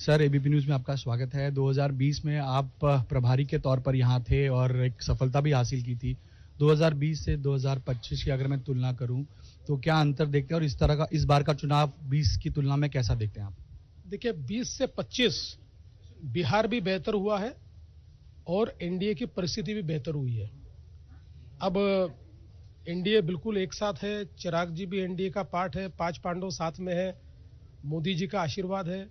Sir, ABP news में आपका स्वागत है। 2020 में आप प्रभारी के तौर पर यहाँ थे और एक सफलता भी हासिल की थी। 2020 से 2025 की अगर मैं तुलना करूँ, तो क्या अंतर देखते हैं और इस बार का चुनाव 20 की तुलना में कैसा देखते हैं आप? देखिए 20 से 25 बिहार भी बेहतर हुआ है और एनडीए की परिस्थिति भी बेहतर हुई है। अब एनडीए बिल्कुल एक साथ है, चिराग जी भी एनडीए का पार्ट है, 5 पांडव साथ में है, मोदी जी का आशीर्वाद है।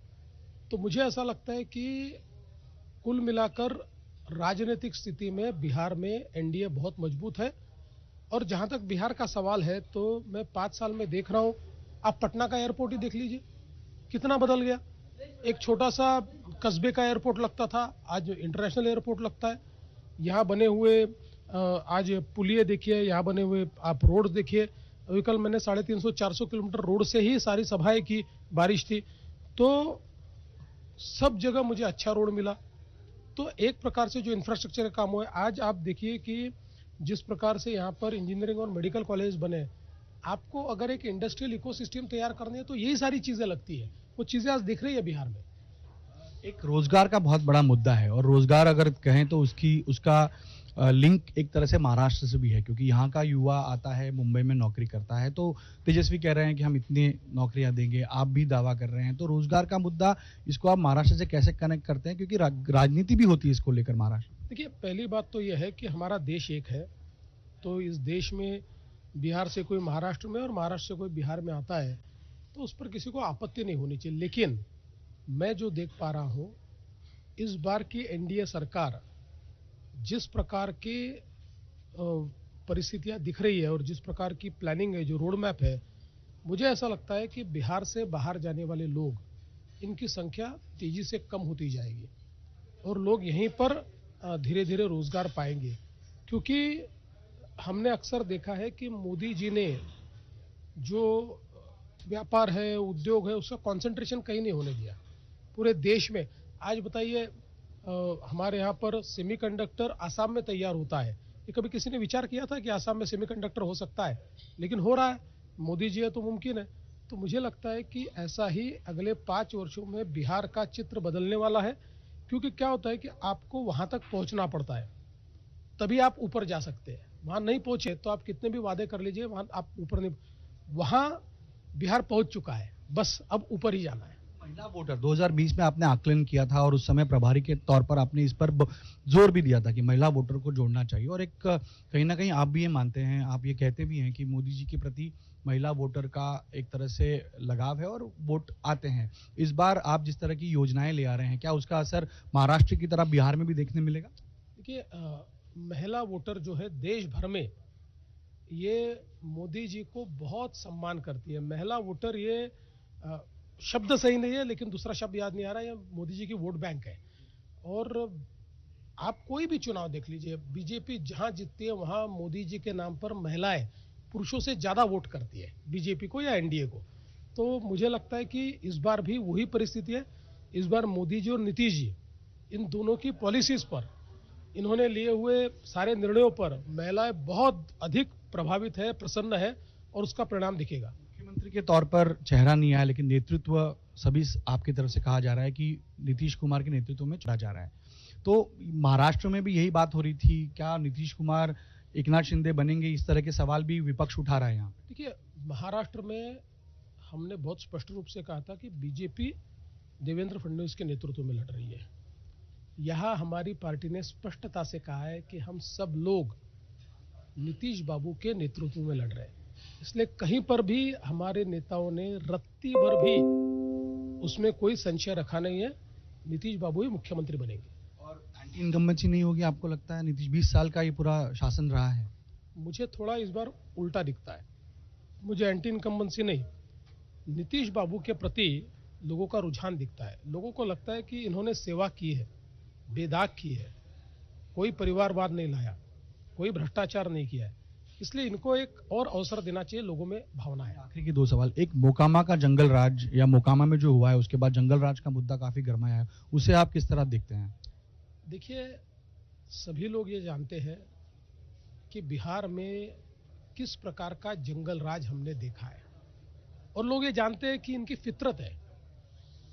तो मुझे ऐसा लगता है कि कुल मिलाकर राजनीतिक स्थिति में बिहार में एनडीए बहुत मजबूत है। और जहां तक बिहार का सवाल है, तो मैं 5 साल में देख रहा हूं, आप पटना का एयरपोर्ट ही देख लीजिए, कितना बदल गया। एक छोटा सा कस्बे का एयरपोर्ट लगता था, आज इंटरनेशनल एयरपोर्ट लगता है। यहाँ बने हुए आज पुलिये देखिए, यहाँ बने हुए आप रोड देखिए। अभी कल मैंने 350-400 किलोमीटर रोड से ही सारी सभाएं की, बारिश थी तो सब जगह मुझे अच्छा रोड मिला। तो एक प्रकार से जो इंफ्रास्ट्रक्चर का काम हुआ है, आज आप देखिए कि जिस प्रकार से यहाँ पर इंजीनियरिंग और मेडिकल कॉलेज बने, आपको अगर एक इंडस्ट्रियल इकोसिस्टम तैयार करनी है तो यही सारी चीजें लगती है। वो चीजें आज दिख रही है बिहार में। एक रोजगार का बहुत बड़ा मुद्दा है और रोजगार अगर कहें तो उसका लिंक एक तरह से महाराष्ट्र से भी है, क्योंकि यहाँ का युवा आता है, मुंबई में नौकरी करता है। तो तेजस्वी कह रहे हैं कि हम इतनी नौकरियां देंगे, आप भी दावा कर रहे हैं। तो रोजगार का मुद्दा, इसको आप महाराष्ट्र से कैसे कनेक्ट करते हैं, क्योंकि राजनीति भी होती है इसको लेकर महाराष्ट्र? देखिए पहली बात तो यह है कि हमारा देश एक है, तो इस देश में बिहार से कोई महाराष्ट्र में और महाराष्ट्र से कोई बिहार में आता है तो उस पर किसी को आपत्ति नहीं होनी चाहिए। लेकिन मैं जो देख पा रहा हूं, इस बार की एनडीए सरकार जिस प्रकार की परिस्थितियां दिख रही है और जिस प्रकार की प्लानिंग है, जो रोड मैप है, मुझे ऐसा लगता है कि बिहार से बाहर जाने वाले लोग, इनकी संख्या तेजी से कम होती जाएगी और लोग यहीं पर धीरे धीरे रोजगार पाएंगे। क्योंकि हमने अक्सर देखा है कि मोदी जी ने जो व्यापार है, उद्योग है, उसका कंसंट्रेशन कहीं नहीं होने दिया पूरे देश में। आज बताइए, हमारे यहाँ पर सेमीकंडक्टर आसाम में तैयार होता है। ये कभी किसी ने विचार किया था कि आसाम में सेमीकंडक्टर हो सकता है? लेकिन हो रहा है। मोदी जी है तो मुमकिन है। तो मुझे लगता है कि ऐसा ही अगले 5 वर्षों में बिहार का चित्र बदलने वाला है। क्योंकि क्या होता है कि आपको वहां तक पहुंचना पड़ता है, तभी आप ऊपर जा सकते हैं। वहां नहीं पहुंचे तो आप कितने भी वादे कर लीजिए, वहां आप ऊपर नहीं। वहां बिहार पहुंच चुका है, बस अब ऊपर ही जाना है। महिला वोटर 2020 में आपने आकलन किया था और उस समय प्रभारी के तौर पर आपने इस पर जोर भी दिया था कि महिला वोटर को जोड़ना चाहिए। और एक कहीं ना कहीं आप भी ये मानते हैं, आप ये कहते भी हैं कि मोदी जी के प्रति महिला वोटर का एक तरह से लगाव है और वोट आते हैं। इस बार आप जिस तरह की योजनाएं ले आ रहे हैं, क्या उसका असर महाराष्ट्र की तरह बिहार में भी देखने मिलेगा? देखिए महिला वोटर जो है देश भर में, ये मोदी जी को बहुत सम्मान करती है। महिला वोटर, ये शब्द सही नहीं है लेकिन दूसरा शब्द याद नहीं आ रहा है, ये मोदी जी की वोट बैंक है। और आप कोई भी चुनाव देख लीजिए, बीजेपी जहां जीतती है वहां मोदी जी के नाम पर महिलाएं पुरुषों से ज्यादा वोट करती है, बीजेपी को या एनडीए को। तो मुझे लगता है कि इस बार भी वही परिस्थिति है। इस बार मोदी जी और नीतीश जी, इन दोनों की पॉलिसीज पर, इन्होंने लिए हुए सारे निर्णयों पर महिलाएं बहुत अधिक प्रभावित है, प्रसन्न है और उसका परिणाम दिखेगा। मुख्यमंत्री के तौर पर चेहरा नहीं आया, लेकिन नेतृत्व सभी आपकी तरफ से कहा जा रहा है कि नीतीश कुमार के नेतृत्व में चला जा रहा है। तो महाराष्ट्र में भी यही बात हो रही थी, क्या नीतीश कुमार एकनाथ शिंदे बनेंगे? इस तरह के सवाल भी विपक्ष उठा रहा है यहाँ पे। देखिए महाराष्ट्र में हमने बहुत स्पष्ट रूप से कहा था कि बीजेपी देवेंद्र फडणवीस के नेतृत्व में लड़ रही है। यहाँ हमारी पार्टी ने स्पष्टता से कहा है कि हम सब लोग नीतीश बाबू के नेतृत्व में लड़ रहे हैं। इसलिए कहीं पर भी हमारे नेताओं ने रत्ती भर भी उसमें कोई संशय रखा नहीं है, नीतीश बाबू ही मुख्यमंत्री बनेंगे। और एंटी इनकम्बेंसी नहीं होगी आपको लगता है? नीतीश 20 साल का ये पूरा शासन रहा है। मुझे थोड़ा इस बार उल्टा दिखता है। मुझे एंटी इनकम्बेंसी नहीं, नीतीश बाबू के प्रति लोगों का रुझान दिखता है। लोगों को लगता है कि इन्होंने सेवा की है, बेदाग की है, कोई परिवारवाद नहीं लाया, कोई भ्रष्टाचार नहीं किया है, इसलिए इनको एक और अवसर देना चाहिए, लोगों में भावना है। आखिरी के 2 सवाल। एक, मोकामा का जंगल राज या मोकामा में जो हुआ है उसके बाद जंगल राज का मुद्दा काफी गरमाया है, उसे आप किस तरह देखते हैं? देखिए सभी लोग ये जानते हैं कि बिहार में किस प्रकार का जंगल राज हमने देखा है और लोग ये जानते हैं कि इनकी फितरत है।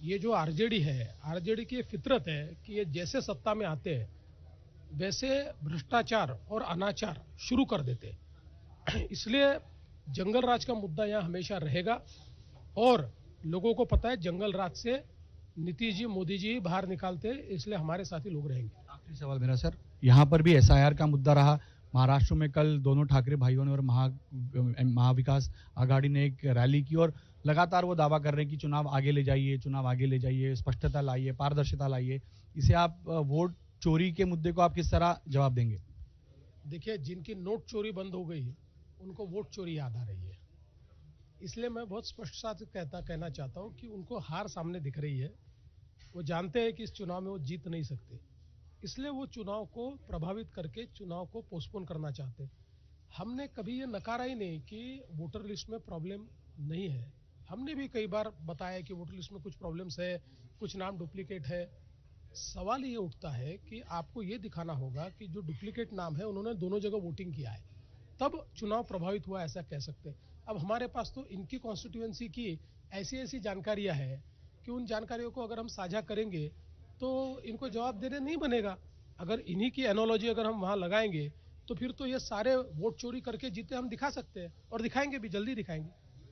ये जो आरजेडी है, आरजेडी की फितरत है कि ये जैसे सत्ता में आते हैं वैसे भ्रष्टाचार और अनाचार शुरू कर देते हैं। इसलिए जंगल राज का मुद्दा यहाँ हमेशा रहेगा और लोगों को पता है जंगल राज से नीतीश जी, मोदी जी बाहर निकालते हैं, इसलिए हमारे साथी लोग रहेंगे। आखिरी सवाल मेरा सर, यहाँ पर भी एसआईआर का मुद्दा रहा। महाराष्ट्र में कल दोनों ठाकरे भाइयों ने और महाविकास आघाड़ी ने एक रैली की और लगातार वो दावा कर रहे हैं कि चुनाव आगे ले जाइए, चुनाव आगे ले जाइए, स्पष्टता लाइए, पारदर्शिता लाइए। इसे आप वोट चोरी के मुद्दे को आप किस तरह जवाब देंगे? देखिए, जिनकी नोट चोरी बंद हो गई उनको वोट चोरी याद आ रही है, इसलिए मैं बहुत स्पष्टता से कहना चाहता हूं कि उनको हार सामने दिख रही है। वो जानते हैं कि इस चुनाव में वो जीत नहीं सकते, इसलिए वो चुनाव को प्रभावित करके चुनाव को पोस्टपोन करना चाहते हैं। हमने कभी ये नकारा ही नहीं कि वोटर लिस्ट में प्रॉब्लम नहीं है। हमने भी कई बार बताया कि वोटर लिस्ट में कुछ प्रॉब्लम्स है, कुछ नाम डुप्लीकेट है। सवाल ये उठता है कि आपको ये दिखाना होगा कि जो डुप्लीकेट नाम है उन्होंने दोनों जगह वोटिंग किया है, तब चुनाव प्रभावित हुआ, ऐसा कह सकते हैं। अब हमारे पास तो इनकी कॉन्स्टिट्यूएंसी की ऐसी ऐसी जानकारियां हैं कि उन जानकारियों को अगर हम साझा करेंगे तो इनको जवाब देने नहीं बनेगा। अगर इन्हीं की एनोलॉजी अगर हम वहां लगाएंगे तो फिर तो ये सारे वोट चोरी करके जीते हम दिखा सकते हैं और दिखाएंगे भी, जल्दी दिखाएंगे।